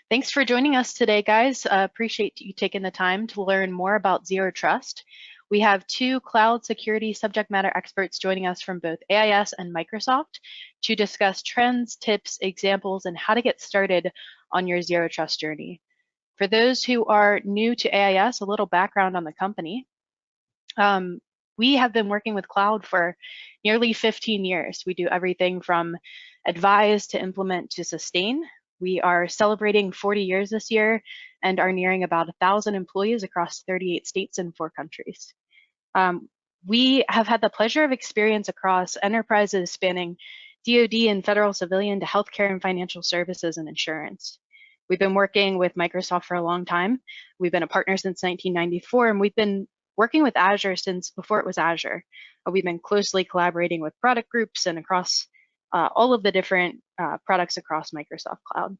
Thanks for joining us today, guys. Appreciate you taking the time to learn more about Zero Trust. We have two cloud security subject matter experts joining us from both AIS and Microsoft to discuss trends, tips, examples, and how to get started on your Zero Trust journey. For those who are new to AIS, a little background on the company. We have been working with cloud for nearly 15 years. We do everything from advise to implement to sustain. We are celebrating 40 years this year and are nearing about 1,000 employees across 38 states and 4 countries. We have had the pleasure of experience across enterprises spanning DoD and federal civilian to healthcare and financial services and insurance. We've been working with Microsoft for a long time. We've been a partner since 1994, and we've been working with Azure since before it was Azure. We've been closely collaborating with product groups and across all of the different products across Microsoft Cloud.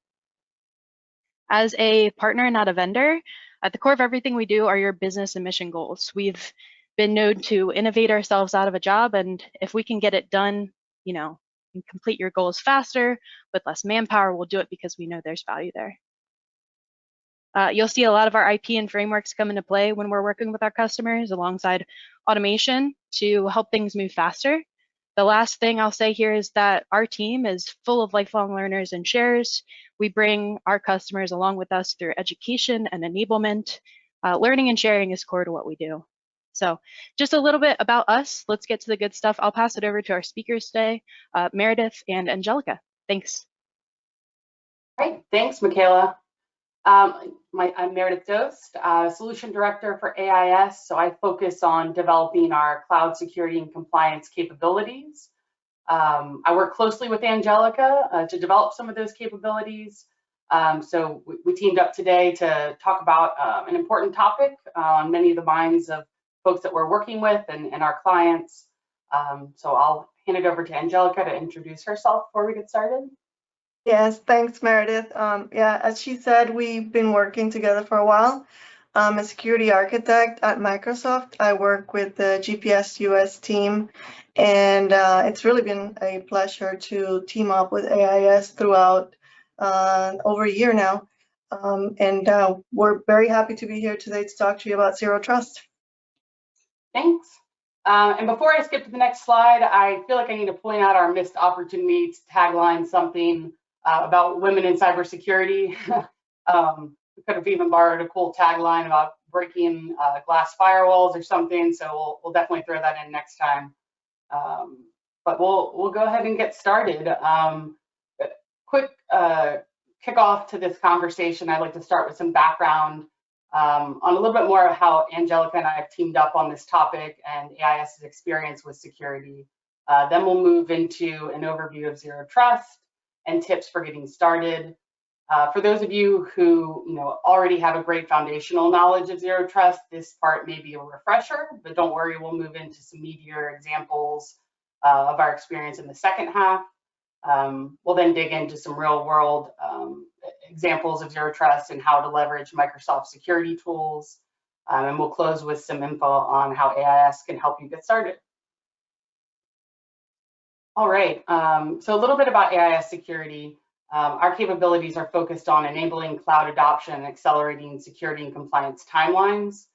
As a partner, not a vendor, at the core of everything we do are your business and mission goals. We've been known to innovate ourselves out of a job, and if we can get it done, and complete your goals faster with less manpower, we'll do it because we know there's value there. You'll see a lot of our IP and frameworks come into play when we're working with our customers alongside automation to help things move faster. The last thing I'll say here is that our team is full of lifelong learners and sharers. We bring our customers along with us through education and enablement. Learning and sharing is core to what we do. So just a little bit about us. Let's get to the good stuff. I'll pass it over to our speakers today, Meredith and Angelica. Thanks. Great, thanks, Michaela. I'm Meredith Dost, Solution Director for AIS, so I focus on developing our cloud security and compliance capabilities. I work closely with Angelica to develop some of those capabilities. So we teamed up today to talk about an important topic on many of the minds of folks that we're working with and our clients. So I'll hand it over to Angelica to introduce herself before we get started. Yes, thanks, Meredith. Yeah, as she said, we've been working together for a while. I'm a security architect at Microsoft. I work with the GPS US team, and it's really been a pleasure to team up with AIS throughout over a year now. We're very happy to be here today to talk to you about Zero Trust. Thanks. And before I skip to the next slide, I feel like I need to point out our missed opportunity to tagline something about women in cybersecurity. We could have even borrowed a cool tagline about breaking glass firewalls or something. So we'll definitely throw that in next time. But we'll go ahead and get started. Quick kickoff to this conversation. I'd like to start with some background on a little bit more of how Angelica and I have teamed up on this topic and AIS's experience with security. Then we'll move into an overview of Zero Trust and tips for getting started. For those of you who already have a great foundational knowledge of Zero Trust, this part may be a refresher, but don't worry, we'll move into some meatier examples of our experience in the second half. We'll then dig into some real world examples of Zero Trust and how to leverage Microsoft security tools. And we'll close with some info on how AIS can help you get started. All right, so a little bit about AIS security. Our capabilities are focused on enabling cloud adoption and accelerating security and compliance timelines.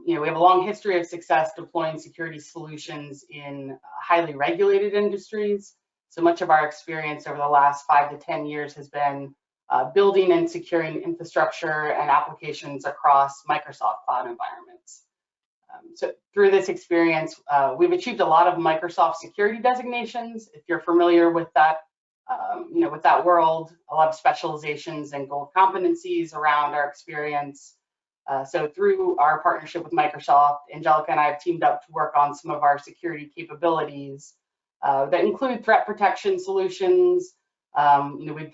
We have a long history of success deploying security solutions in highly regulated industries. So much of our experience over the last 5 to 10 years has been building and securing infrastructure and applications across Microsoft cloud environments. So through this experience, we've achieved a lot of Microsoft security designations. If you're familiar with that, with that world, a lot of specializations and gold competencies around our experience. So through our partnership with Microsoft, Angelica and I have teamed up to work on some of our security capabilities that include threat protection solutions. We've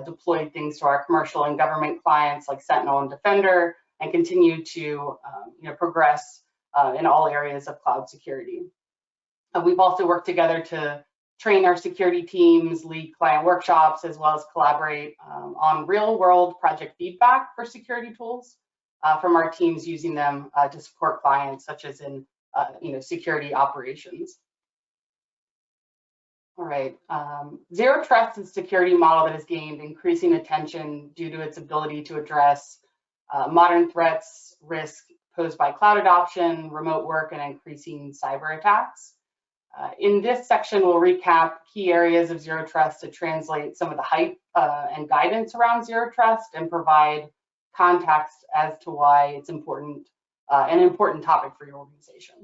deployed things to our commercial and government clients like Sentinel and Defender, and continue to progress in all areas of cloud security. We've also worked together to train our security teams, lead client workshops, as well as collaborate on real-world project feedback for security tools from our teams using them to support clients, such as in security operations. All right. Zero Trust is a security model that has gained increasing attention due to its ability to address modern threats, risk posed by cloud adoption, remote work, and increasing cyber attacks. In this section, we'll recap key areas of Zero Trust to translate some of the hype and guidance around Zero Trust and provide context as to why it's important, an important topic for your organization.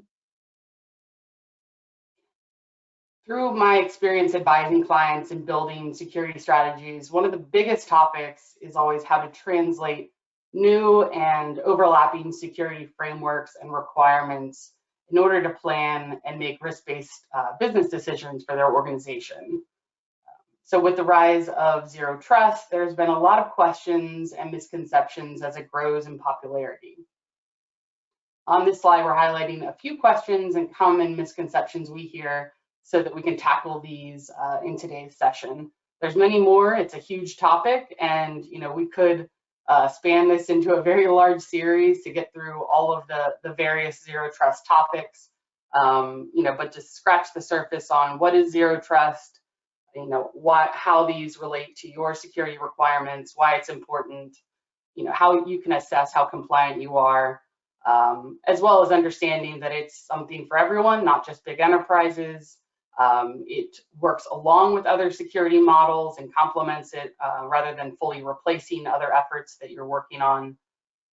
Through my experience advising clients and building security strategies, one of the biggest topics is always how to translate new and overlapping security frameworks and requirements in order to plan and make risk-based business decisions for their organization. So with the rise of Zero Trust, there's been a lot of questions and misconceptions as it grows in popularity. On this slide, we're highlighting a few questions and common misconceptions we hear so that we can tackle these in today's session. There's many more. It's a huge topic, and we could span this into a very large series to get through all of the various Zero Trust topics. But to scratch the surface on what is Zero Trust, how these relate to your security requirements, why it's important, how you can assess how compliant you are, as well as understanding that it's something for everyone, not just big enterprises. It works along with other security models and complements it rather than fully replacing other efforts that you're working on,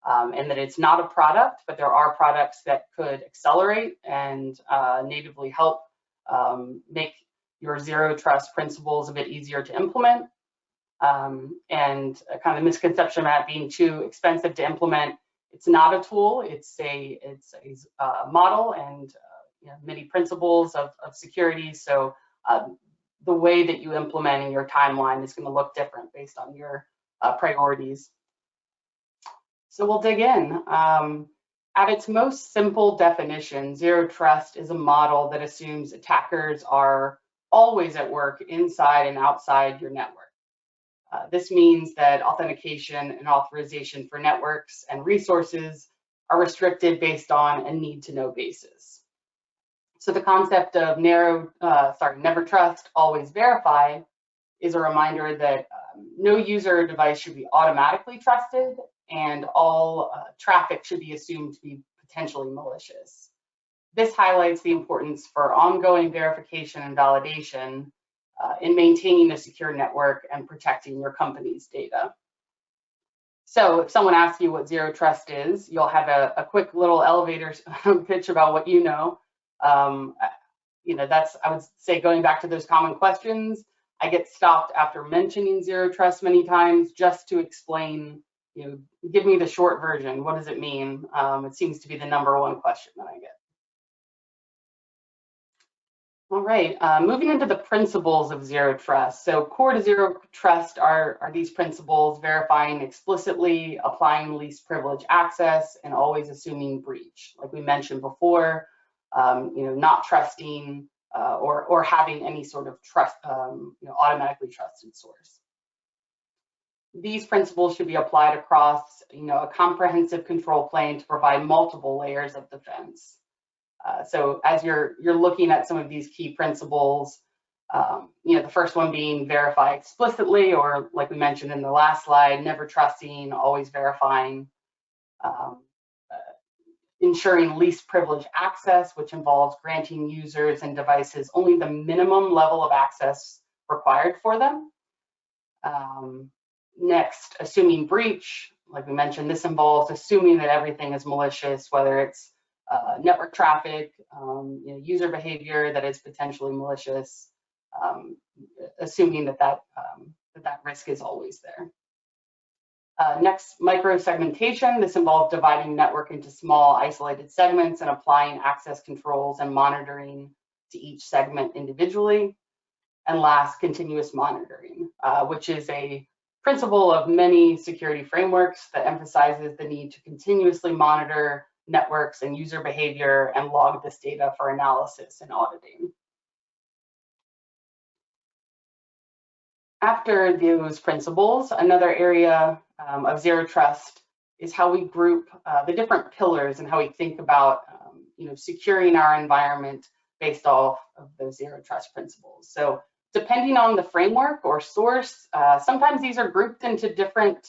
and that it's not a product, but there are products that could accelerate and natively help make your Zero Trust principles a bit easier to implement. And a kind of misconception about being too expensive to implement. It's not a tool, it's a model and many principles of security. So the way that you implement in your timeline is going to look different based on your priorities. So we'll dig in. At its most simple definition, Zero Trust is a model that assumes attackers are always at work inside and outside your network. This means that authentication and authorization for networks and resources are restricted based on a need-to-know basis. So the concept of never trust, always verify is a reminder that no user or device should be automatically trusted, and all traffic should be assumed to be potentially malicious. This highlights the importance for ongoing verification and validation in maintaining a secure network and protecting your company's data. So if someone asks you what Zero Trust is, you'll have a quick little elevator pitch about what you know. That's, I would say, going back to those common questions, I get stopped after mentioning Zero Trust many times just to explain, give me the short version. What does it mean? It seems to be the #1 question that I get. All right, moving into the principles of Zero Trust. So core to Zero Trust are these principles: verifying explicitly, applying least privilege access, and always assuming breach. Like we mentioned before, not trusting or having any sort of trust, automatically trusted source. These principles should be applied across, a comprehensive control plane to provide multiple layers of defense. So as you're looking at some of these key principles, the first one being verify explicitly, or like we mentioned in the last slide, never trusting, always verifying. Ensuring least privilege access, which involves granting users and devices only the minimum level of access required for them. Next, assuming breach. Like we mentioned, this involves assuming that everything is malicious, whether it's network traffic, user behavior that is potentially malicious, assuming that risk is always there. Next, micro-segmentation. This involves dividing network into small isolated segments and applying access controls and monitoring to each segment individually. And last, continuous monitoring, which is a principle of many security frameworks that emphasizes the need to continuously monitor networks and user behavior and log this data for analysis and auditing. After those principles, another area of Zero Trust is how we group the different pillars and how we think about securing our environment based off of those Zero Trust principles. So Depending on the framework or source, sometimes these are grouped into different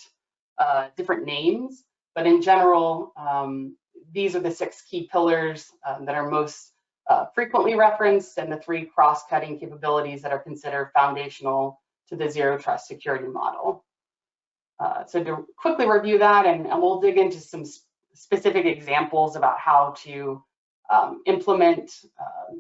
names, but in general, these are the 6 key pillars that are most frequently referenced, and the 3 cross-cutting capabilities that are considered foundational to the Zero Trust security model. So to quickly review that, and we'll dig into some specific examples about how to implement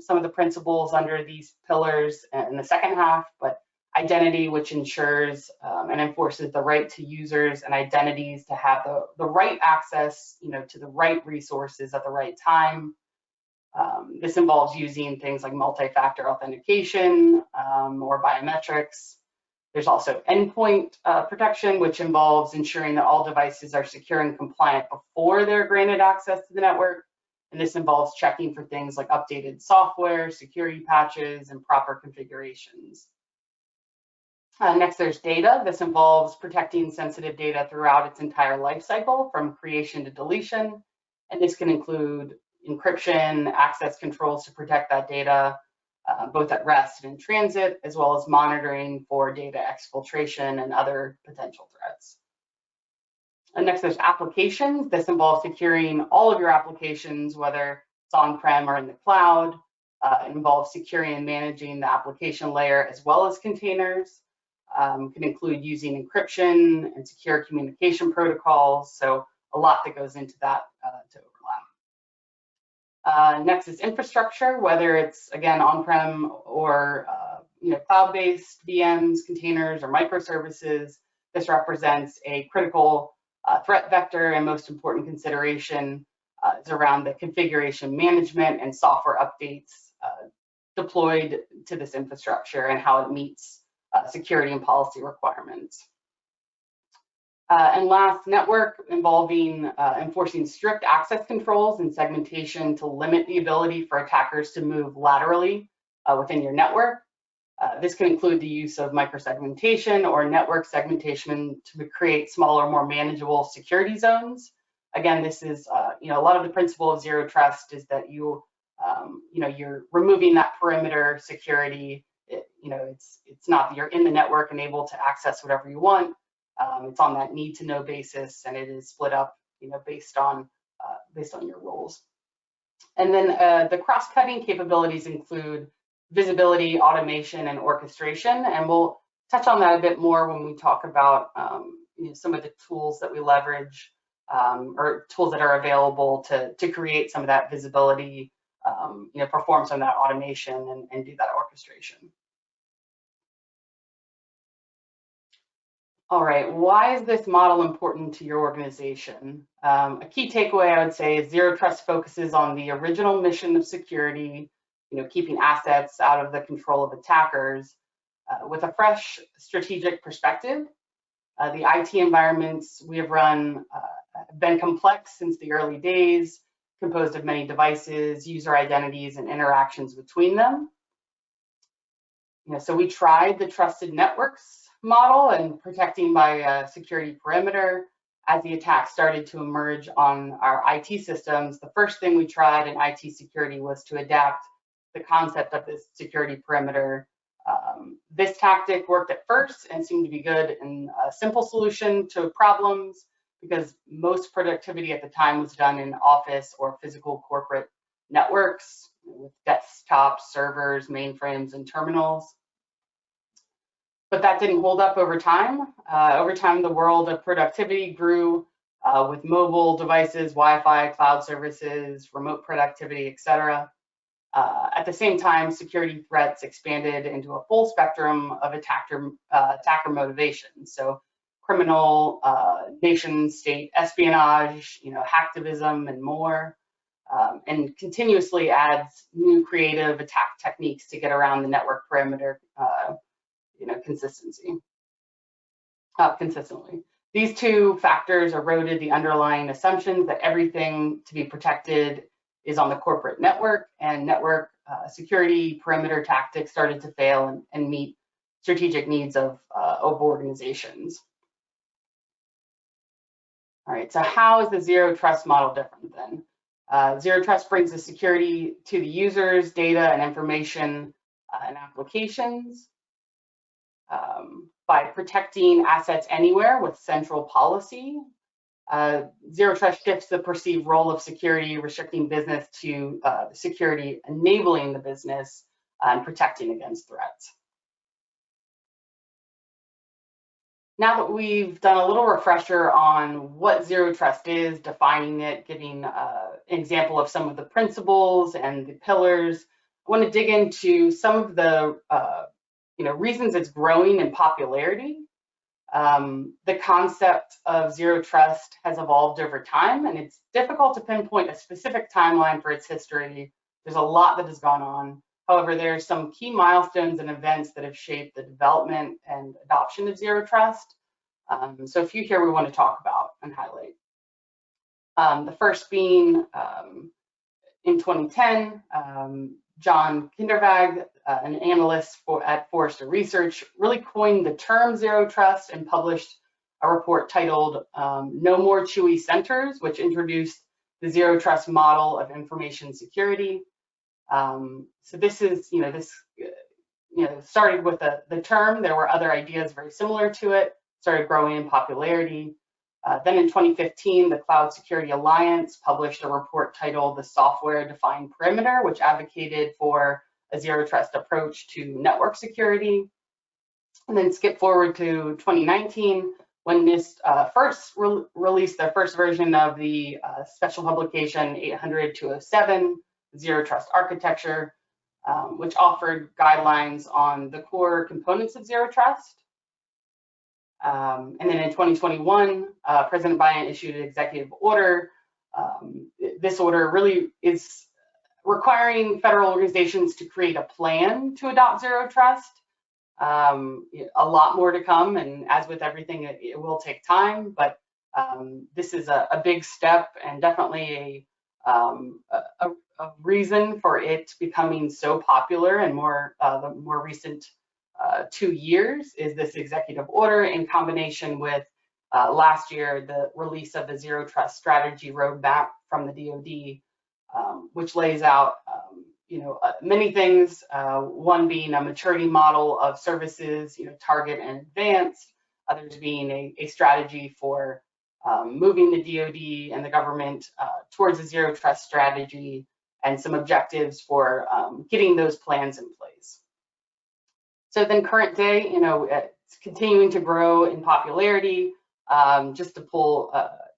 some of the principles under these pillars in the second half, but identity, which ensures and enforces the right to users and identities to have the right access, to the right resources at the right time. This involves using things like multi-factor authentication or biometrics. There's also endpoint protection, which involves ensuring that all devices are secure and compliant before they're granted access to the network. And this involves checking for things like updated software, security patches, and proper configurations. Next, there's data. This involves protecting sensitive data throughout its entire life cycle, from creation to deletion. And this can include encryption, access controls to protect that data, both at rest and in transit, as well as monitoring for data exfiltration and other potential threats. And next, there's applications. This involves securing all of your applications, whether it's on-prem or in the cloud. It involves securing and managing the application layer as well as containers. Can include using encryption and secure communication protocols. So a lot that goes into that to overlap. Next is infrastructure, whether it's, again, on-prem or cloud-based VMs, containers, or microservices. This represents a critical threat vector, and most important consideration is around the configuration management and software updates deployed to this infrastructure and how it meets security and policy requirements. And last, network, involving enforcing strict access controls and segmentation to limit the ability for attackers to move laterally within your network. This can include the use of microsegmentation or network segmentation to create smaller, more manageable security zones. Again, this is, a lot of the principle of Zero Trust is that you're removing that perimeter security. It's not that you're in the network and able to access whatever you want. It's on that need-to-know basis, and it is split up, based on your roles. And then the cross-cutting capabilities include visibility, automation, and orchestration, and we'll touch on that a bit more when we talk about some of the tools that we leverage or tools that are available to create some of that visibility, perform some of that automation and do that orchestration. All right, why is this model important to your organization? A key takeaway I would say is Zero Trust focuses on the original mission of security, keeping assets out of the control of attackers with a fresh strategic perspective. The IT environments we have run have been complex since the early days, composed of many devices, user identities, and interactions between them. So we tried the trusted networks model and protecting by security perimeter. As the attacks started to emerge on our IT systems, the first thing we tried in IT security was to adapt the concept of this security perimeter. This tactic worked at first and seemed to be good and a simple solution to problems because most productivity at the time was done in office or physical corporate networks with desktops, servers, mainframes, and terminals. But that didn't hold up over time. Over time, the world of productivity grew with mobile devices, Wi-Fi, cloud services, remote productivity, etc. At the same time, security threats expanded into a full spectrum of attacker motivations. So criminal, nation-state espionage, hacktivism, and more, and continuously adds new creative attack techniques to get around the network perimeter consistently. These two factors eroded the underlying assumptions that everything to be protected is on the corporate network, and network security perimeter tactics started to fail and meet strategic needs of organizations. All right, so how is the Zero Trust model different then? Zero Trust brings the security to the users, data, and information and applications. by protecting assets anywhere with central policy. Zero Trust shifts the perceived role of security, restricting business to security, enabling the business, and protecting against threats. Now that we've done a little refresher on what Zero Trust is, defining it, giving an example of some of the principles and the pillars, I want to dig into some of the reasons it's growing in popularity. The concept of Zero Trust has evolved over time, and it's difficult to pinpoint a specific timeline for its history. There's a lot that has gone on. However, there are some key milestones and events that have shaped the development and adoption of Zero Trust. So a few here we want to talk about and highlight. The first being in 2010, John Kindervag, an analyst at Forrester Research, really coined the term Zero Trust and published a report titled No More Chewy Centers, which introduced the Zero Trust model of information security. So this is, started with the term. There were other ideas very similar to it, started growing in popularity. Then in 2015, the Cloud Security Alliance published a report titled The Software Defined Perimeter, which advocated for a Zero Trust approach to network security. And then skip forward to 2019, when NIST released their first version of the special publication 800-207, Zero Trust Architecture, which offered guidelines on the core components of Zero Trust. And then in 2021, President Biden issued an executive order. This order really is requiring federal organizations to create a plan to adopt Zero Trust. A lot more to come, and as with everything, it will take time, but this is a big step and definitely a reason for it becoming so popular. And the more recent 2 years is this executive order, in combination with last year the release of the Zero Trust strategy roadmap from the DoD, which lays out many things, one being a maturity model of services, target and advanced, others being a strategy for moving the DoD and the government towards a Zero Trust strategy, and some objectives for getting those plans in place. So then current day, it's continuing to grow in popularity. Just to pull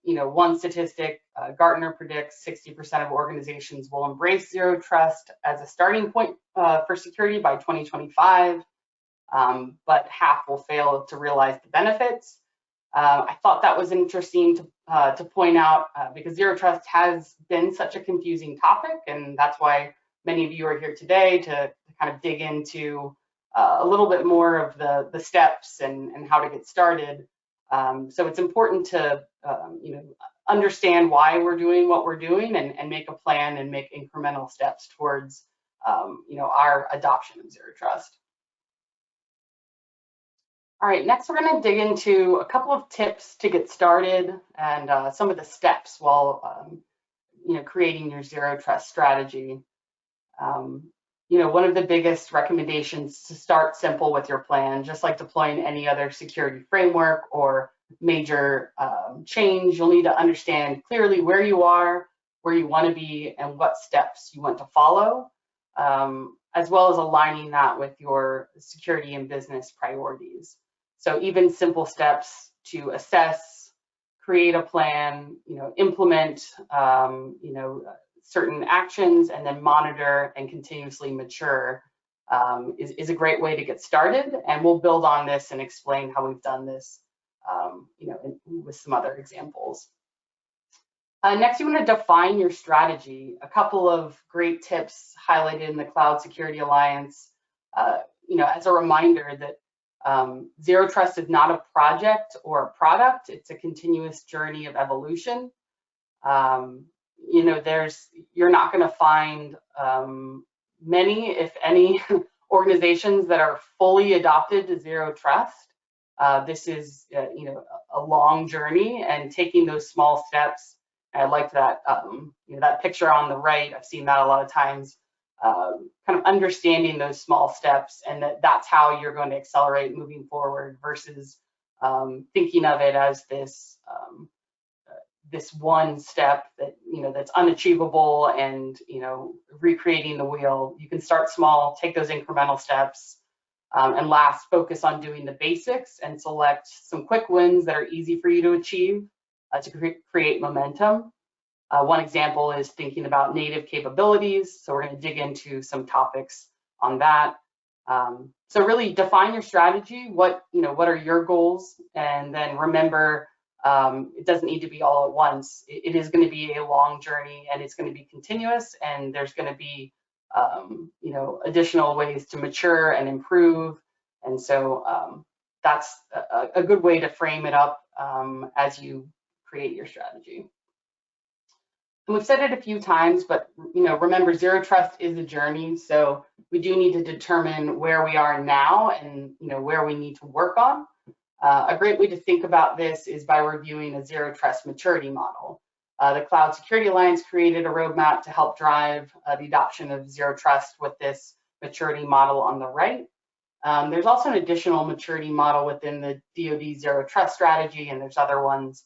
one statistic, Gartner predicts 60% of organizations will embrace Zero Trust as a starting point for security by 2025, but half will fail to realize the benefits. I thought that was interesting to point out because Zero Trust has been such a confusing topic, and that's why many of you are here today to kind of dig into a little bit more of the steps and how to get started. So it's important to understand why we're doing what we're doing, and make a plan and make incremental steps towards our adoption of Zero Trust. All right, next we're going to dig into a couple of tips to get started and some of the steps while creating your Zero Trust strategy. One of the biggest recommendations to start simple with your plan, just like deploying any other security framework or major change. You'll need to understand clearly where you are, where you want to be, and what steps you want to follow, as well as aligning that with your security and business priorities. So even simple steps to assess, create a plan, implement, certain actions, and then monitor and continuously mature is a great way to get started. And we'll build on this and explain how we've done this, with some other examples. Next, you want to define your strategy. A couple of great tips highlighted in the Cloud Security Alliance, as a reminder that Zero Trust is not a project or a product. It's a continuous journey of evolution. You're not going to find many, if any, organizations that are fully adopted to Zero Trust. This is, a long journey, and taking those small steps. I like that, that picture on the right. I've seen that a lot of times. kind of understanding those small steps, and that's how you're going to accelerate moving forward versus thinking of it as this this one step that that's unachievable and recreating the wheel. You can start small, take those incremental steps, and last, focus on doing the basics and select some quick wins that are easy for you to achieve to create momentum. One example is thinking about native capabilities. So we're going to dig into some topics on that. So really define your strategy. What are your goals? And then remember, it doesn't need to be all at once. It is going to be a long journey, and it's going to be continuous, and there's going to be additional ways to mature and improve. And so that's a good way to frame it up as you create your strategy. And we've said it a few times, but remember, zero trust is a journey. So we do need to determine where we are now and where we need to work on. A great way to think about this is by reviewing a zero trust maturity model. The Cloud Security Alliance created a roadmap to help drive the adoption of zero trust with this maturity model on the right. There's also an additional maturity model within the DoD zero trust strategy, and there's other ones.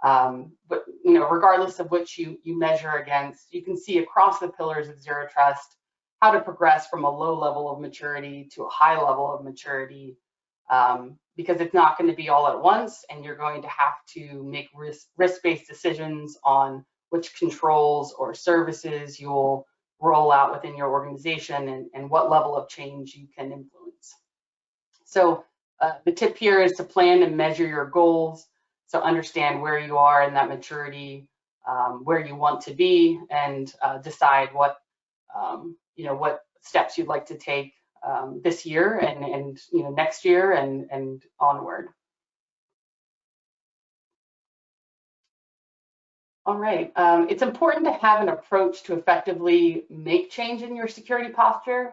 But regardless of which you measure against, you can see across the pillars of zero trust how to progress from a low level of maturity to a high level of maturity, because it's not going to be all at once, and you're going to have to make risk-based decisions on which controls or services you'll roll out within your organization and what level of change you can influence. So the tip here is to plan and measure your goals. So understand where you are in that maturity, where you want to be, and decide what what steps you'd like to take this year and next year and onward. All right, it's important to have an approach to effectively make change in your security posture.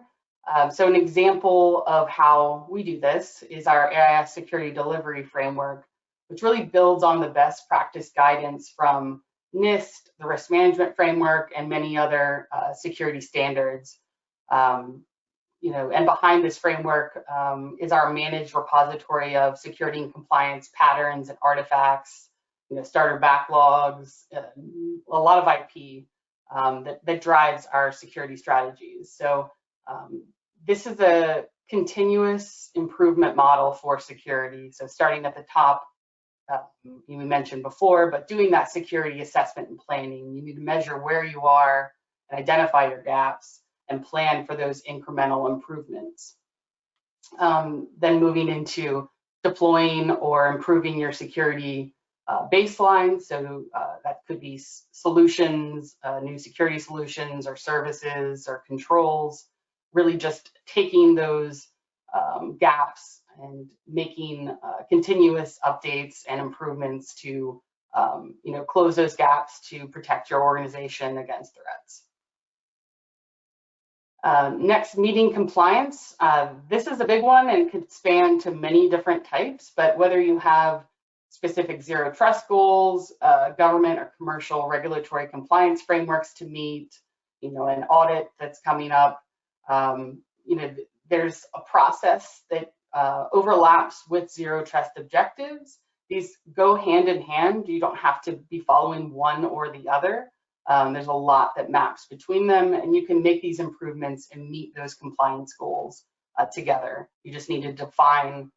So an example of how we do this is our AIS security delivery framework, which really builds on the best practice guidance from NIST, the risk management framework, and many other security standards. And behind this framework is our managed repository of security and compliance patterns and artifacts, starter backlogs, a lot of IP that drives our security strategies. So this is a continuous improvement model for security. So starting at the top, we mentioned before, but doing that security assessment and planning, you need to measure where you are and identify your gaps and plan for those incremental improvements. Then moving into deploying or improving your security baseline. So that could be solutions, new security solutions or services or controls, really just taking those gaps and making continuous updates and improvements to close those gaps to protect your organization against threats. Next, meeting compliance. This is a big one and could span to many different types, but whether you have specific zero trust goals, government or commercial regulatory compliance frameworks to meet, an audit that's coming up, there's a process that overlaps with zero trust objectives. These go hand in hand. You don't have to be following one or the other. There's a lot that maps between them, and you can make these improvements and meet those compliance goals together. You just need to define,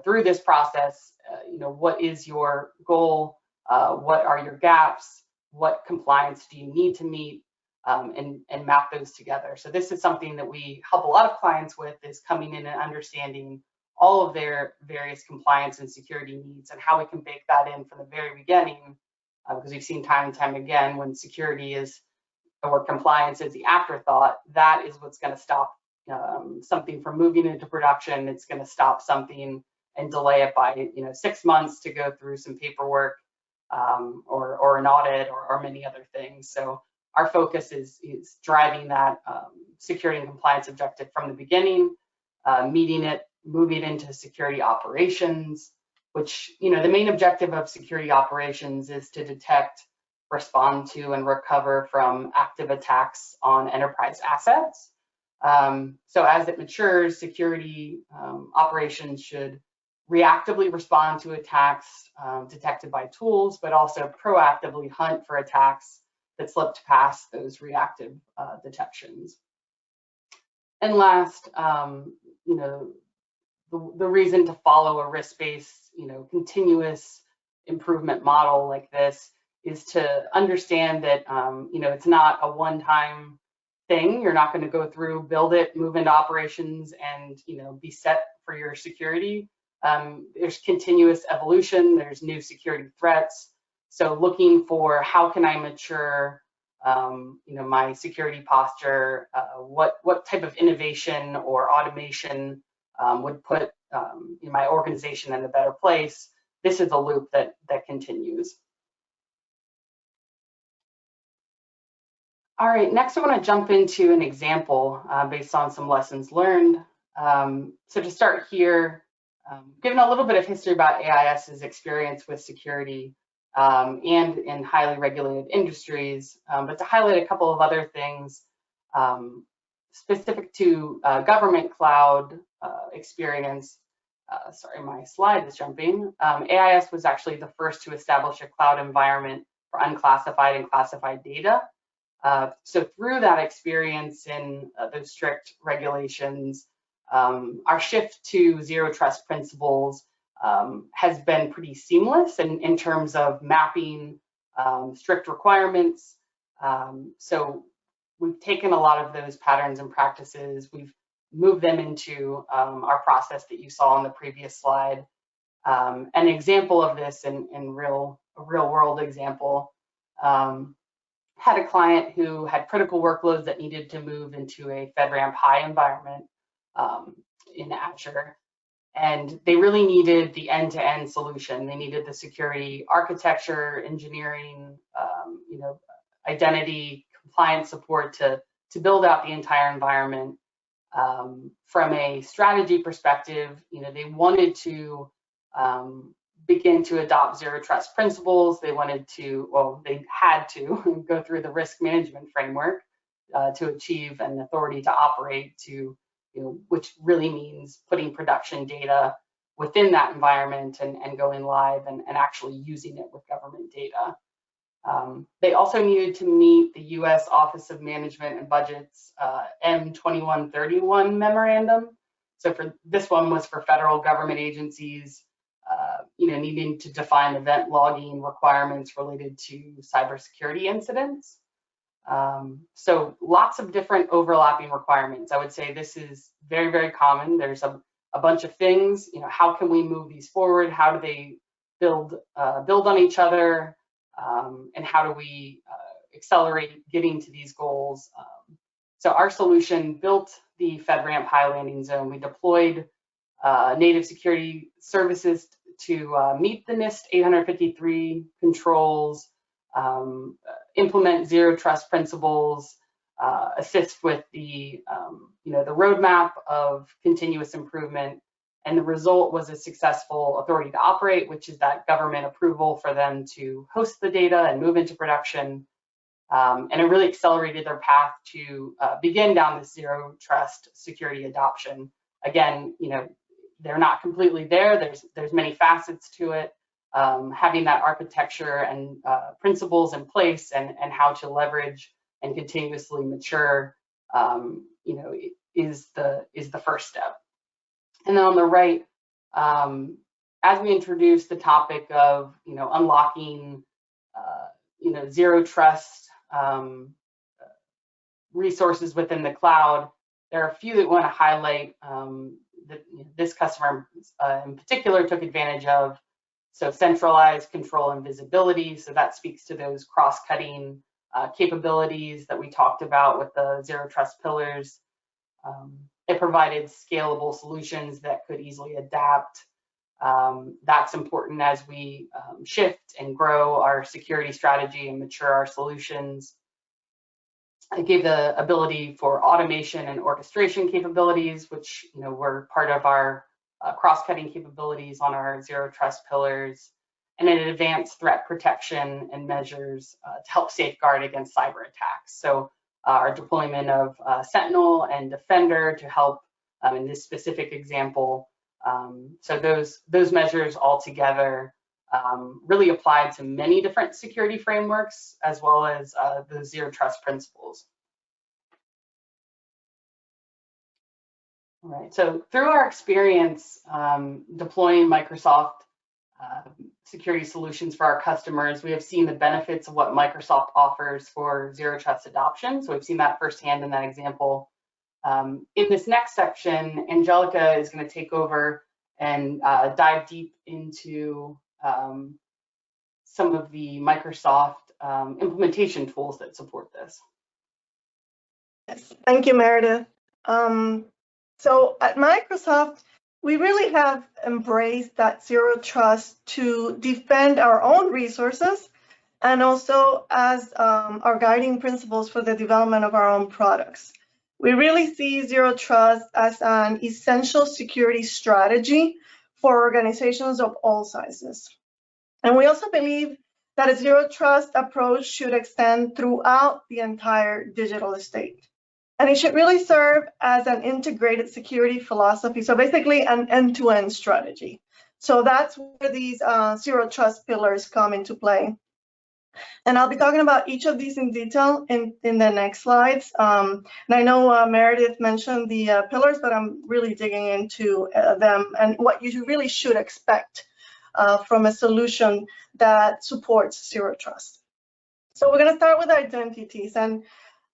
through this process, what is your goal, what are your gaps, what compliance do you need to meet, and map those together. So this is something that we help a lot of clients with, is coming in and understanding all of their various compliance and security needs and how we can bake that in from the very beginning. Because we've seen time and time again, when security is, or compliance is the afterthought, that is what's going to stop something from moving into production. It's going to stop something and delay it by 6 months to go through some paperwork or an audit or many other things. So our focus is driving that security and compliance objective from the beginning, meeting it, moving into security operations, which, the main objective of security operations is to detect, respond to and recover from active attacks on enterprise assets. So as it matures, security operations should reactively respond to attacks detected by tools, but also proactively hunt for attacks that slipped past those reactive detections. And last, the reason to follow a risk-based, continuous improvement model like this is to understand that, it's not a one-time thing. You're not going to go through, build it, move into operations, and, be set for your security. There's continuous evolution. There's new security threats. So looking for how can I mature, my security posture, what type of innovation or automation would put my organization in a better place. This is a loop that continues. All right, next I want to jump into an example based on some lessons learned. So to start here, given a little bit of history about AIS's experience with security and in highly regulated industries, but to highlight a couple of other things specific to government cloud experience. Sorry, my slide is jumping. AIS was actually the first to establish a cloud environment for unclassified and classified data. So through that experience in those strict regulations, our shift to zero trust principles has been pretty seamless in terms of mapping strict requirements. So we've taken a lot of those patterns and practices, we've moved them into our process that you saw on the previous slide. An example of this in a real world example, had a client who had critical workloads that needed to move into a FedRAMP High environment in Azure. And they really needed the end-to-end solution. They needed the security architecture, engineering, identity, compliance support to build out the entire environment. From a strategy perspective, they wanted to begin to adopt zero trust principles. They wanted to, they had to go through the risk management framework to achieve an authority to operate, which really means putting production data within that environment and going live and actually using it with government data. They also needed to meet the U.S. Office of Management and Budget's M2131 memorandum. So for this one was for federal government agencies, needing to define event logging requirements related to cybersecurity incidents. So lots of different overlapping requirements. I would say this is very, very common. There's a bunch of things. How can we move these forward? How do they build on each other? And how do we accelerate getting to these goals? So our solution built the FedRAMP High landing zone. We deployed native security services to meet the NIST 853 controls, implement zero trust principles, assist with the roadmap of continuous improvement. And the result was a successful authority to operate, which is that government approval for them to host the data and move into production. And it really accelerated their path to begin down this zero trust security adoption. Again, they're not completely there. There's many facets to it. Having that architecture and principles in place and how to leverage and continuously mature, is the first step. And then on the right, as we introduce the topic of unlocking zero trust resources within the cloud, there are a few that we want to highlight that this customer in particular took advantage of. So centralized control and visibility. So that speaks to those cross-cutting capabilities that we talked about with the zero trust pillars. It provided scalable solutions that could easily adapt. That's important as we shift and grow our security strategy and mature our solutions. It gave the ability for automation and orchestration capabilities, which were part of our cross-cutting capabilities on our zero trust pillars. and an advanced threat protection and measures to help safeguard against cyber attacks. So our deployment of Sentinel and Defender to help in this specific example. So those measures all together really applied to many different security frameworks, as well as the zero trust principles. All right, so through our experience deploying Microsoft security solutions for our customers, we have seen the benefits of what Microsoft offers for zero trust adoption. So we've seen that firsthand in that example. In this next section, Angelica is going to take over and dive deep into some of the Microsoft implementation tools that support this. Yes, thank you, Meredith. So at Microsoft, we really have embraced that zero trust to defend our own resources and also as our guiding principles for the development of our own products. We really see zero trust as an essential security strategy for organizations of all sizes. And we also believe that a zero trust approach should extend throughout the entire digital estate. And it should really serve as an integrated security philosophy. So basically an end-to-end strategy. So that's where these zero trust pillars come into play. And I'll be talking about each of these in detail in the next slides. And I know Meredith mentioned the pillars, but I'm really digging into them and what you really should expect from a solution that supports zero trust. So we're going to start with identities. And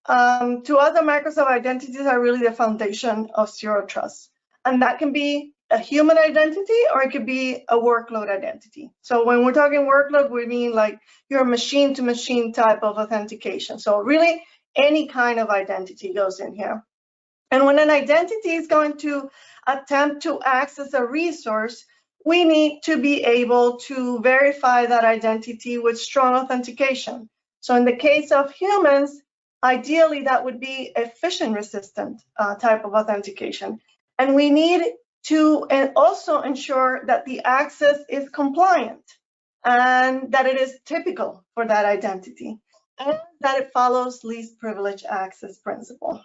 to us, the Microsoft identities are really the foundation of zero trust. And that can be a human identity or it could be a workload identity. So when we're talking workload, we mean like your machine-to-machine type of authentication. So really any kind of identity goes in here. And when an identity is going to attempt to access a resource, we need to be able to verify that identity with strong authentication. So in the case of humans, ideally that would be a phishing-resistant type of authentication. And we need to also ensure that the access is compliant and that it is typical for that identity and that it follows least privilege access principle.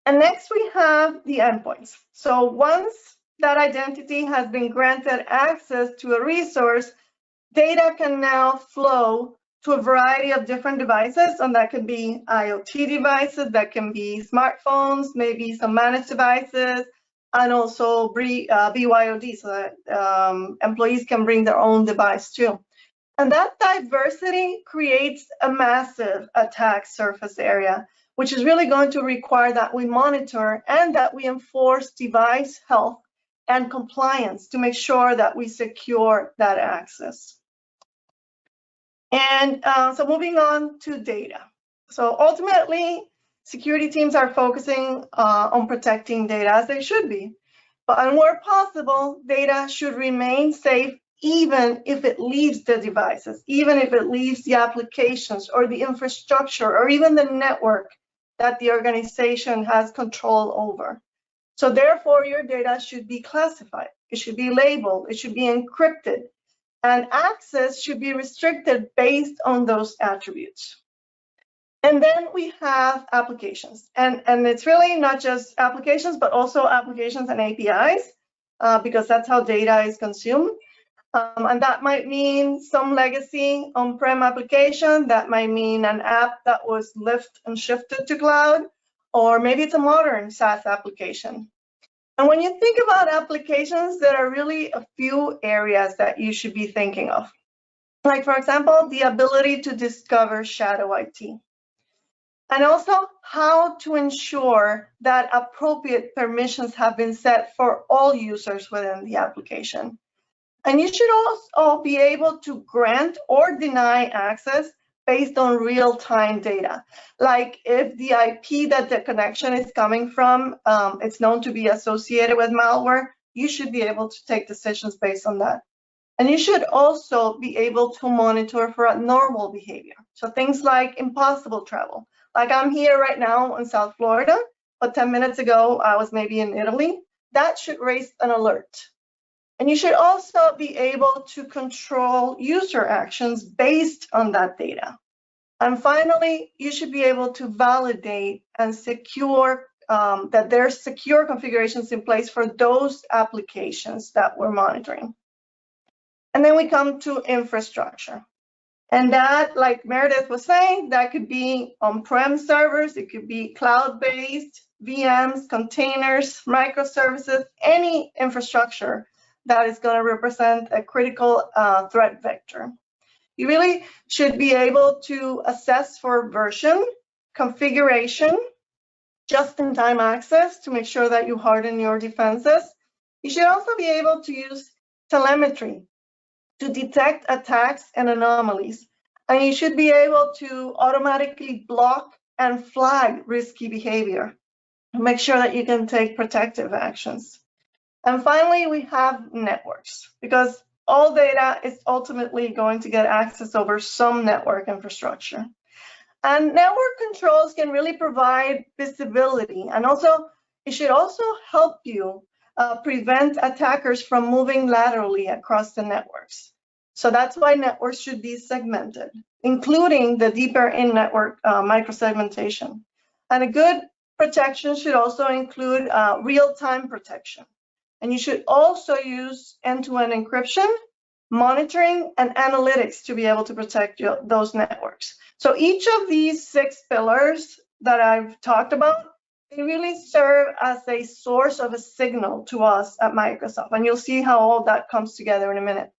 And next we have the endpoints. So once that identity has been granted access to a resource, data can now flow to a variety of different devices, and that could be IoT devices, that can be smartphones, maybe some managed devices, and also BYOD, so that employees can bring their own device too. And that diversity creates a massive attack surface area, which is really going to require that we monitor and that we enforce device health and compliance to make sure that we secure that access. And so moving on to data. So ultimately, security teams are focusing on protecting data as they should be. But where possible, data should remain safe even if it leaves the devices, even if it leaves the applications or the infrastructure or even the network that the organization has control over. So therefore, your data should be classified. It should be labeled. It should be encrypted. And access should be restricted based on those attributes. And then we have applications. And it's really not just applications, but also applications and APIs, because that's how data is consumed. And that might mean some legacy on-prem application. That might mean an app that was lifted and shifted to cloud, or maybe it's a modern SaaS application. And when you think about applications, there are really a few areas that you should be thinking of. Like, for example, the ability to discover shadow IT. And also how to ensure that appropriate permissions have been set for all users within the application. And you should also be able to grant or deny access based on real-time data. Like if the IP that the connection is coming from, it's known to be associated with malware, you should be able to take decisions based on that. And you should also be able to monitor for abnormal behavior. So things like impossible travel. Like I'm here right now in South Florida, but 10 minutes ago, I was maybe in Italy. That should raise an alert. And you should also be able to control user actions based on that data. And finally, you should be able to validate and secure that there's secure configurations in place for those applications that we're monitoring. And then we come to infrastructure. And that, like Meredith was saying, that could be on-prem servers, it could be cloud-based, VMs, containers, microservices, any infrastructure that is going to represent a critical threat vector. You really should be able to assess for version, configuration, just-in-time access to make sure that you harden your defenses. You should also be able to use telemetry to detect attacks and anomalies. And you should be able to automatically block and flag risky behavior. Make sure that you can take protective actions. And finally, we have networks, because all data is ultimately going to get access over some network infrastructure. And network controls can really provide visibility, and also it should also help you prevent attackers from moving laterally across the networks. So that's why networks should be segmented, including the deeper in-network microsegmentation. And a good protection should also include real-time protection. And you should also use end-to-end encryption, monitoring, and analytics to be able to protect those networks. So each of these 6 pillars that I've talked about, they really serve as a source of a signal to us at Microsoft. And you'll see how all that comes together in a minute.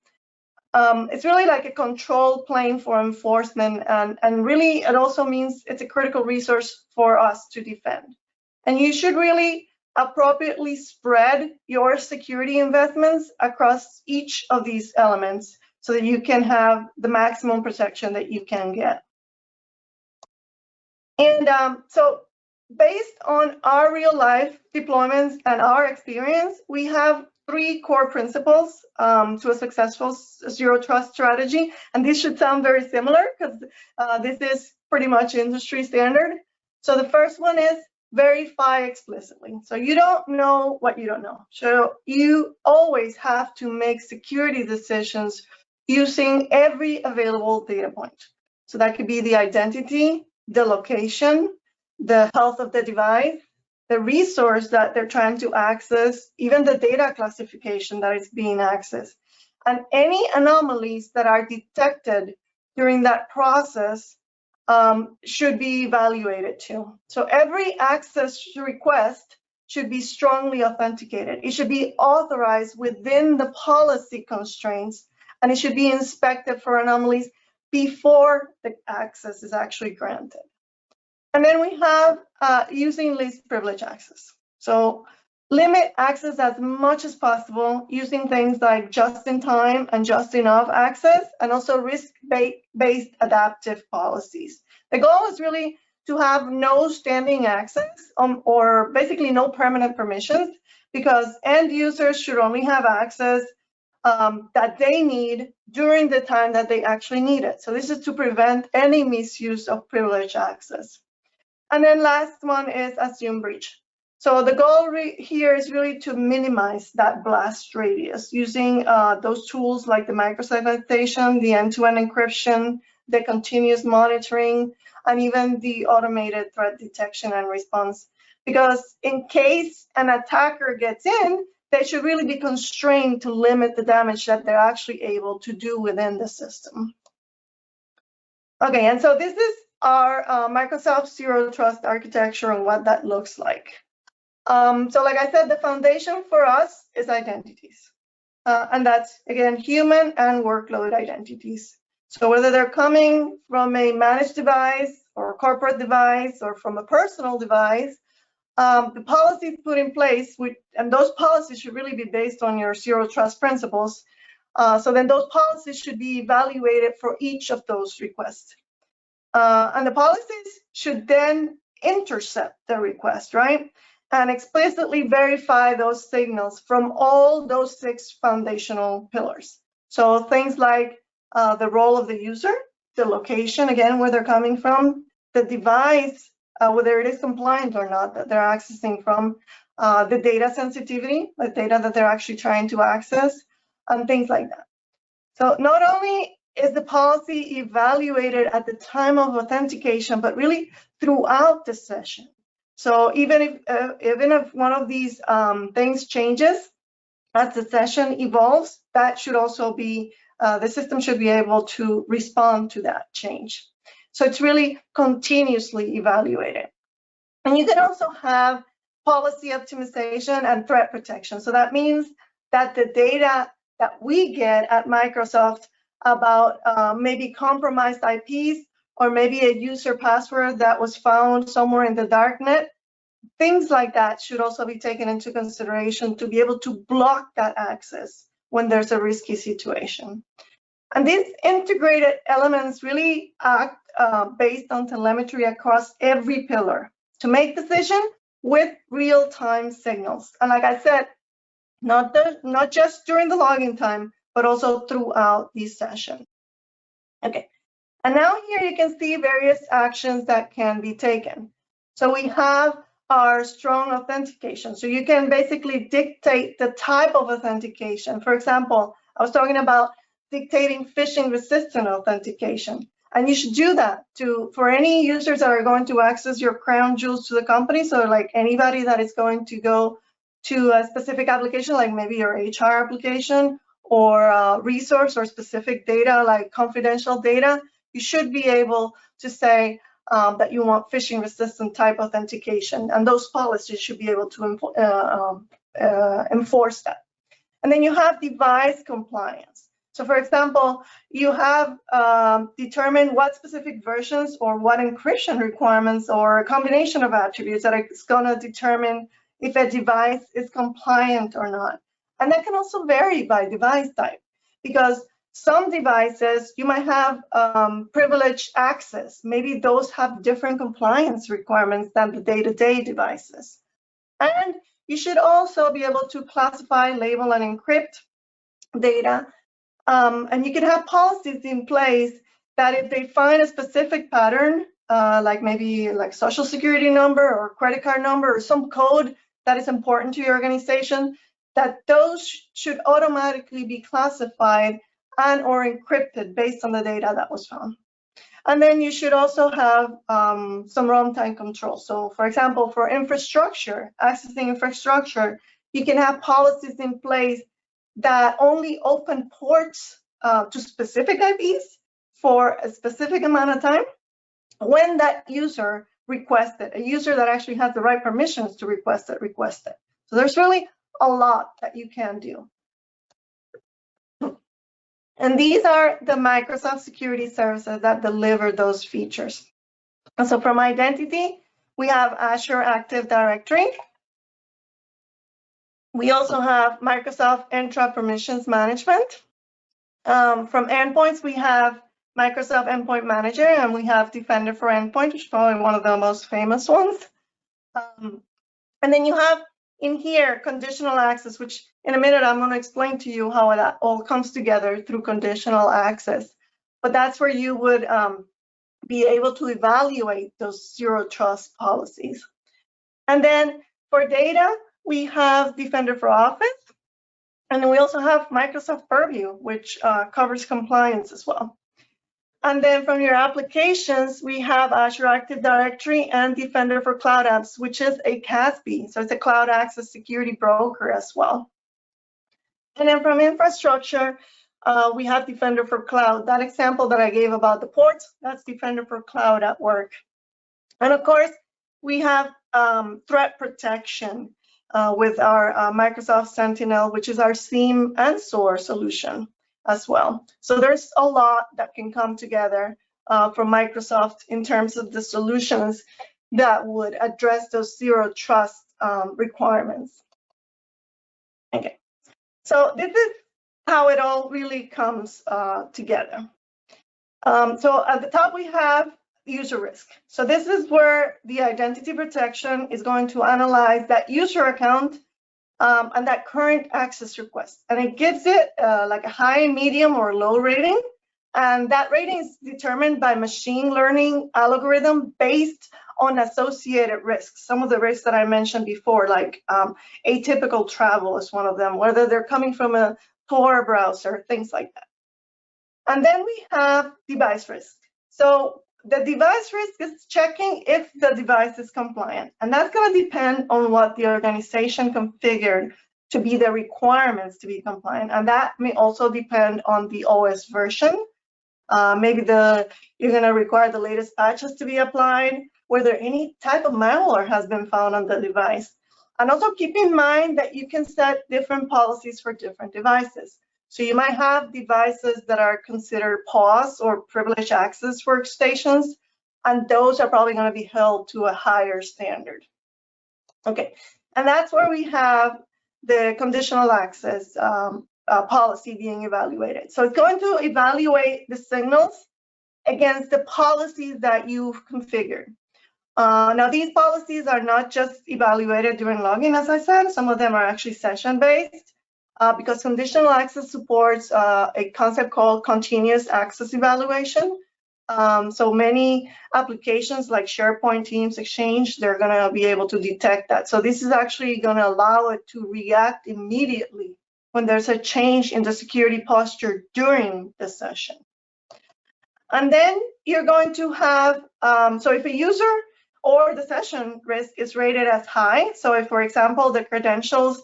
It's really like a control plane for enforcement, and really it also means it's a critical resource for us to defend. And you should really appropriately spread your security investments across each of these elements so that you can have the maximum protection that you can get. And so based on our real life deployments and our experience, we have 3 core principles to a successful zero trust strategy. And this should sound very similar because this is pretty much industry standard. So the first one is verify explicitly. So you don't know what you don't know. So you always have to make security decisions using every available data point. So that could be the identity, the location, the health of the device, the resource that they're trying to access, even the data classification that is being accessed, and any anomalies that are detected during that process should be evaluated too. So every access request should be strongly authenticated. It should be authorized within the policy constraints, and it should be inspected for anomalies before the access is actually granted. And then we have using least privilege access. So limit access as much as possible using things like just-in-time and just-enough access, and also risk-based adaptive policies. The goal is really to have no standing access or basically no permanent permissions, because end users should only have access that they need during the time that they actually need it. So this is to prevent any misuse of privileged access. And then last one is assume breach. So the goal here is really to minimize that blast radius using those tools like the microsegmentation, the end-to-end encryption, the continuous monitoring, and even the automated threat detection and response. Because in case an attacker gets in, they should really be constrained to limit the damage that they're actually able to do within the system. Okay, and so this is our Microsoft Zero Trust architecture and what that looks like. So like I said, the foundation for us is identities. And that's, again, human and workload identities. So whether they're coming from a managed device or a corporate device or from a personal device, the policies put in place, and those policies should really be based on your Zero Trust principles. So then those policies should be evaluated for each of those requests. And the policies should then intercept the request, right? And explicitly verify those signals from all those 6 foundational pillars. So things like the role of the user, the location, again, where they're coming from, the device, whether it is compliant or not that they're accessing from, the data sensitivity, the data that they're actually trying to access, and things like that. So not only is the policy evaluated at the time of authentication, but really throughout the session. So even if one of these things changes as the session evolves, that should also be, the system should be able to respond to that change. So it's really continuously evaluated. And you can also have policy optimization and threat protection. So that means that the data that we get at Microsoft about maybe compromised IPs or maybe a user password that was found somewhere in the darknet, things like that should also be taken into consideration to be able to block that access when there's a risky situation. And these integrated elements really act based on telemetry across every pillar to make decisions with real-time signals. And like I said, not just during the login time, but also throughout these sessions. Okay, and now here you can see various actions that can be taken. So we have our strong authentication. So you can basically dictate the type of authentication. For example, I was talking about dictating phishing-resistant authentication. And you should do that for any users that are going to access your crown jewels to the company. So like anybody that is going to go to a specific application, like maybe your HR application or resource or specific data, like confidential data, you should be able to say that you want phishing-resistant type authentication, and those policies should be able to enforce that. And then you have device compliance. So for example, you have determined what specific versions or what encryption requirements or a combination of attributes that is going to determine if a device is compliant or not. And that can also vary by device type, because some devices you might have privileged access. Maybe those have different compliance requirements than the day-to-day devices. And you should also be able to classify, label, and encrypt data. And you can have policies in place that if they find a specific pattern, like maybe like social security number or credit card number or some code that is important to your organization, that those should automatically be classified and or encrypted based on the data that was found. And then you should also have some runtime control. So for example, for infrastructure, accessing infrastructure, you can have policies in place that only open ports to specific IPs for a specific amount of time when that user requests it, a user that actually has the right permissions to request it. So there's really a lot that you can do. And these are the Microsoft security services that deliver those features. And so from identity, we have Azure Active Directory. We also have Microsoft Entra Permissions Management. From endpoints, we have Microsoft Endpoint Manager, and we have Defender for Endpoint, which is probably one of the most famous ones. And then you have in here conditional access, which in a minute I'm going to explain to you how that all comes together through conditional access. But that's where you would be able to evaluate those zero trust policies. And then for data, we have Defender for Office. And then we also have Microsoft Purview, which covers compliance as well. And then from your applications, we have Azure Active Directory and Defender for Cloud Apps, which is a CASB. So it's a cloud access security broker as well. And then from infrastructure, we have Defender for Cloud. That example that I gave about the ports, that's Defender for Cloud at work. And of course, we have threat protection with our Microsoft Sentinel, which is our SIEM and SOAR solution as well. So there's a lot that can come together from Microsoft in terms of the solutions that would address those zero trust requirements. Okay, so this is how it all really comes together. So at the top we have user risk. So this is where the identity protection is going to analyze that user account and that current access request. And it gives it like a high, medium, or low rating. And that rating is determined by machine learning algorithm based on associated risks. Some of the risks that I mentioned before, like atypical travel is one of them, whether they're coming from a Tor browser, things like that. And then we have device risk. So the device risk is checking if the device is compliant. And that's going to depend on what the organization configured to be the requirements to be compliant. And that may also depend on the OS version. Maybe you're going to require the latest patches to be applied, whether any type of malware has been found on the device. And also keep in mind that you can set different policies for different devices. So you might have devices that are considered PAWS or privileged access workstations, and those are probably going to be held to a higher standard. Okay, and that's where we have the conditional access policy being evaluated. So it's going to evaluate the signals against the policies that you've configured. Now, these policies are not just evaluated during login, as I said. Some of them are actually session-based because conditional access supports a concept called continuous access evaluation. So many applications like SharePoint, Teams, Exchange, they're going to be able to detect that. So this is actually going to allow it to react immediately when there's a change in the security posture during the session. And then you're going to have, so if a user or the session risk is rated as high, so if, for example, the credentials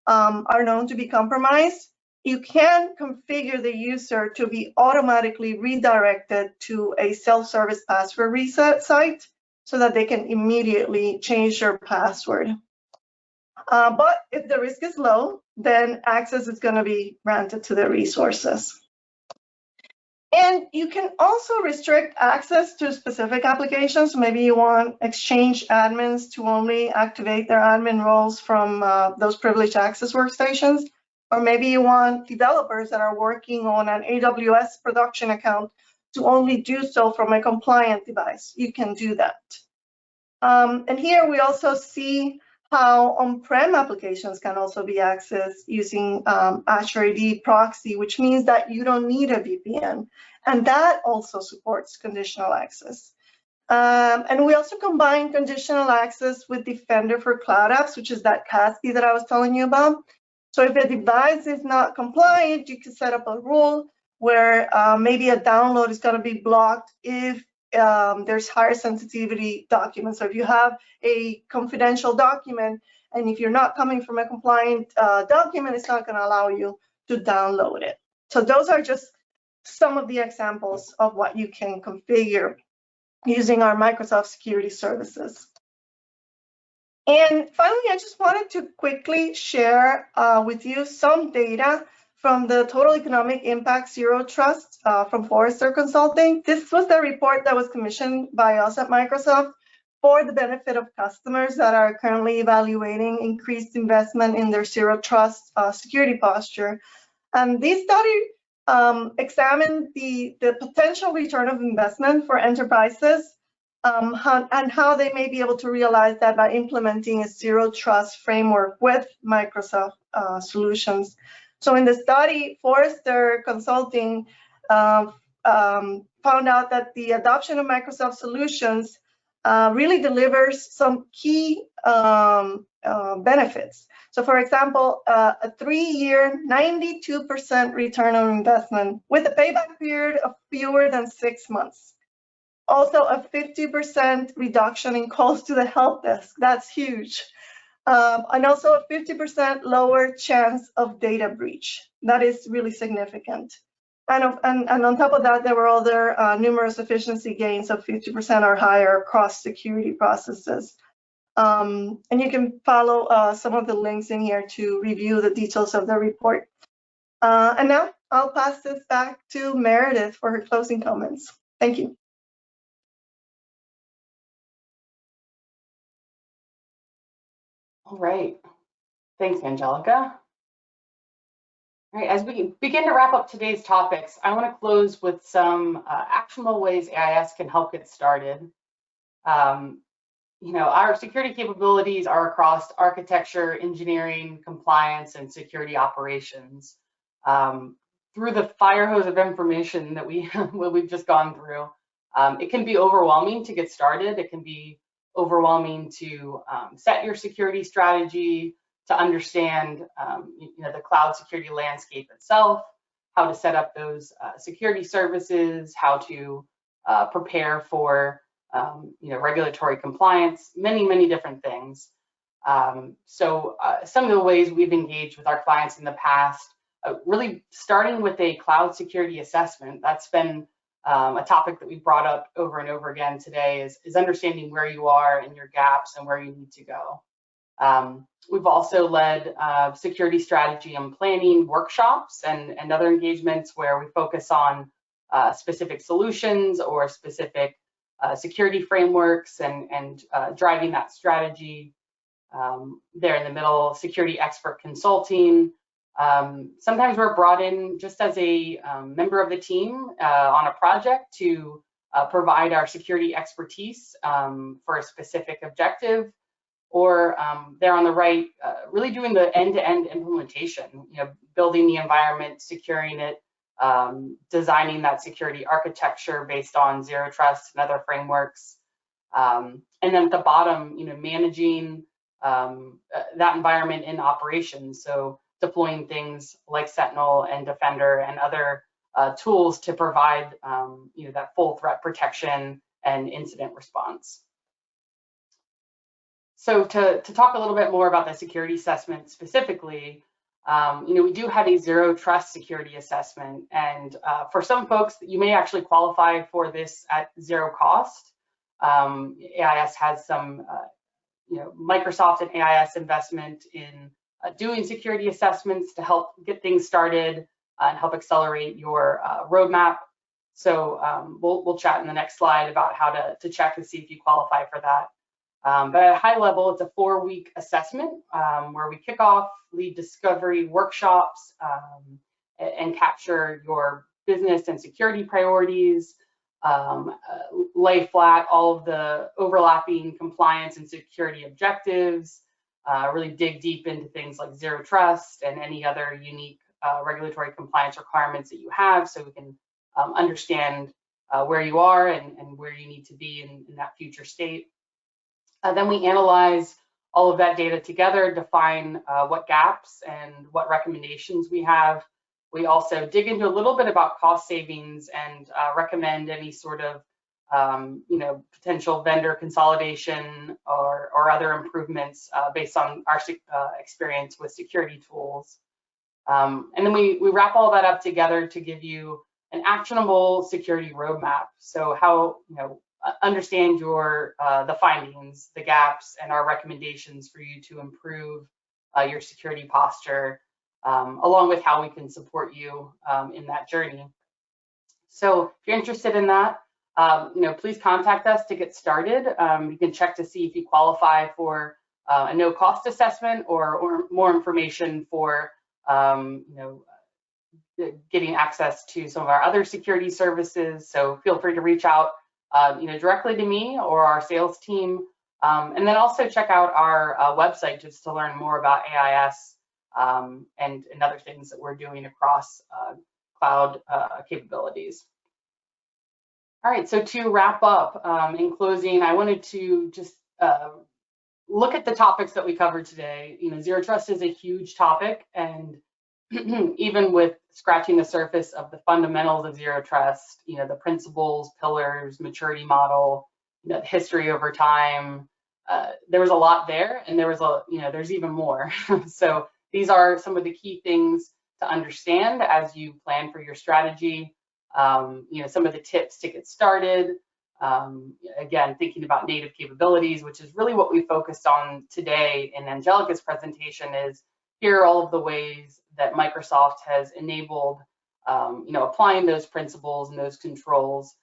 are known to be compromised, you can configure the user to be automatically redirected to a self-service password reset site so that they can immediately change their password. But if the risk is low, then access is going to be granted to the resources. And you can also restrict access to specific applications. Maybe you want Exchange admins to only activate their admin roles from those privileged access workstations. Or maybe you want developers that are working on an AWS production account to only do so from a compliant device. You can do that. And here we also see how on-prem applications can also be accessed using Azure AD proxy, which means that you don't need a VPN. And that also supports conditional access. And we also combine conditional access with Defender for Cloud Apps, which is that CASB that I was telling you about. So if a device is not compliant, you can set up a rule where maybe a download is going to be blocked if there's higher sensitivity documents. So if you have a confidential document, and if you're not coming from a compliant document, it's not going to allow you to download it. So those are just some of the examples of what you can configure using our Microsoft security services. And finally, I just wanted to quickly share with you some data from the Total Economic Impact Zero Trust from Forrester Consulting. This was the report that was commissioned by us at Microsoft for the benefit of customers that are currently evaluating increased investment in their Zero Trust security posture. And this study examined the potential return of investment for enterprises and how they may be able to realize that by implementing a Zero Trust framework with Microsoft solutions. So in the study, Forrester Consulting found out that the adoption of Microsoft solutions really delivers some key benefits. So for example, a 3-year, 92% return on investment with a payback period of fewer than 6 months. Also a 50% reduction in calls to the help desk. That's huge. And also a 50% lower chance of data breach. That is really significant. And on top of that, there were other numerous efficiency gains of 50% or higher across security processes. And you can follow some of the links in here to review the details of the report. And now I'll pass this back to Meredith for her closing comments. Thank you. All right. Thanks, Angelica. All right, as we begin to wrap up today's topics, I want to close with some actionable ways AIS can help get started. You know, our security capabilities are across architecture, engineering, compliance, and security operations. through the fire hose of information that we've just gone through, it can be overwhelming to get started. It can be overwhelming to set your security strategy, to understand the cloud security landscape itself, how to set up those security services, how to prepare for regulatory compliance, many different things. So some of the ways we've engaged with our clients in the past, really starting with a cloud security assessment. That's been a topic that we've brought up over and over again today, is understanding where you are and your gaps and where you need to go. We've also led security strategy and planning workshops and other engagements where we focus on specific solutions or specific security frameworks and driving that strategy. There in the middle, security expert consulting. Sometimes we're brought in just as a member of the team on a project to provide our security expertise for a specific objective, or there on the right, really doing the end-to-end implementation, building the environment, securing it, designing that security architecture based on zero trust and other frameworks. And then at the bottom, managing that environment in operations. So deploying things like Sentinel and Defender and other tools to provide that full threat protection and incident response. So to talk a little bit more about the security assessment specifically, we do have a zero trust security assessment, and for some folks, you may actually qualify for this at zero cost. AIS has some Microsoft and AIS investment in doing security assessments to help get things started and help accelerate your roadmap. So we'll chat in the next slide about how to check to see if you qualify for that. But at a high level, it's a 4-week assessment where we kick off, lead discovery workshops, and capture your business and security priorities, lay flat all of the overlapping compliance and security objectives, really dig deep into things like zero trust and any other unique regulatory compliance requirements that you have, so we can understand where you are and where you need to be in that future state. Then we analyze all of that data together, define what gaps and what recommendations we have. We also dig into a little bit about cost savings and recommend any sort of potential vendor consolidation or other improvements based on our experience with security tools. And then we wrap all that up together to give you an actionable security roadmap. So how understand your the findings, the gaps, and our recommendations for you to improve your security posture, along with how we can support you in that journey. So if you're interested in that, please contact us to get started. You can check to see if you qualify for a no-cost assessment or more information for getting access to some of our other security services. So feel free to reach out directly to me or our sales team. And then also check out our website just to learn more about AIS and other things that we're doing across cloud capabilities. All right, so to wrap up, in closing, I wanted to just look at the topics that we covered today. Zero trust is a huge topic, and even with scratching the surface of the fundamentals of zero trust, the principles, pillars, maturity model, the history over time, there was a lot there, and there's even more. So these are some of the key things to understand as you plan for your strategy. Some of the tips to get started. Again, thinking about native capabilities, which is really what we focused on today in Angelica's presentation, is here are all of the ways that Microsoft has enabled, applying those principles and those controls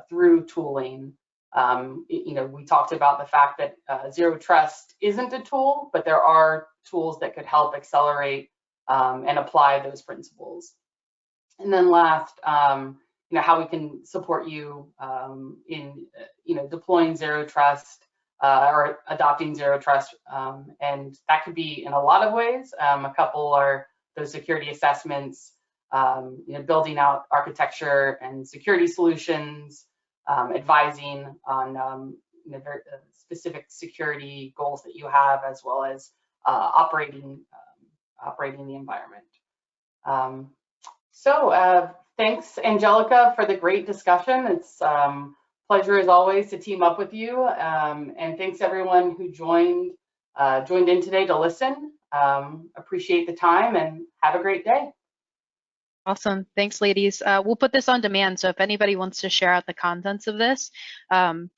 through tooling. We talked about the fact that zero trust isn't a tool, but there are tools that could help accelerate and apply those principles. And then last, how we can support you in, deploying zero trust or adopting zero trust. And that could be in a lot of ways. A couple are those security assessments, building out architecture and security solutions, advising on very specific security goals that you have, as well as operating the environment. Thanks, Angelica, for the great discussion. It's pleasure as always to team up with you, and thanks everyone who joined in today to listen. Appreciate the time and have a great day. Awesome. Thanks, ladies. We'll put this on demand, so if anybody wants to share out the contents of this,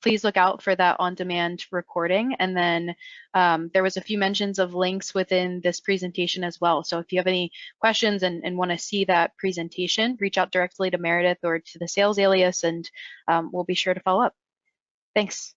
please look out for that on-demand recording. And then there was a few mentions of links within this presentation as well. So if you have any questions and want to see that presentation, reach out directly to Meredith or to the sales alias, and we'll be sure to follow up. Thanks.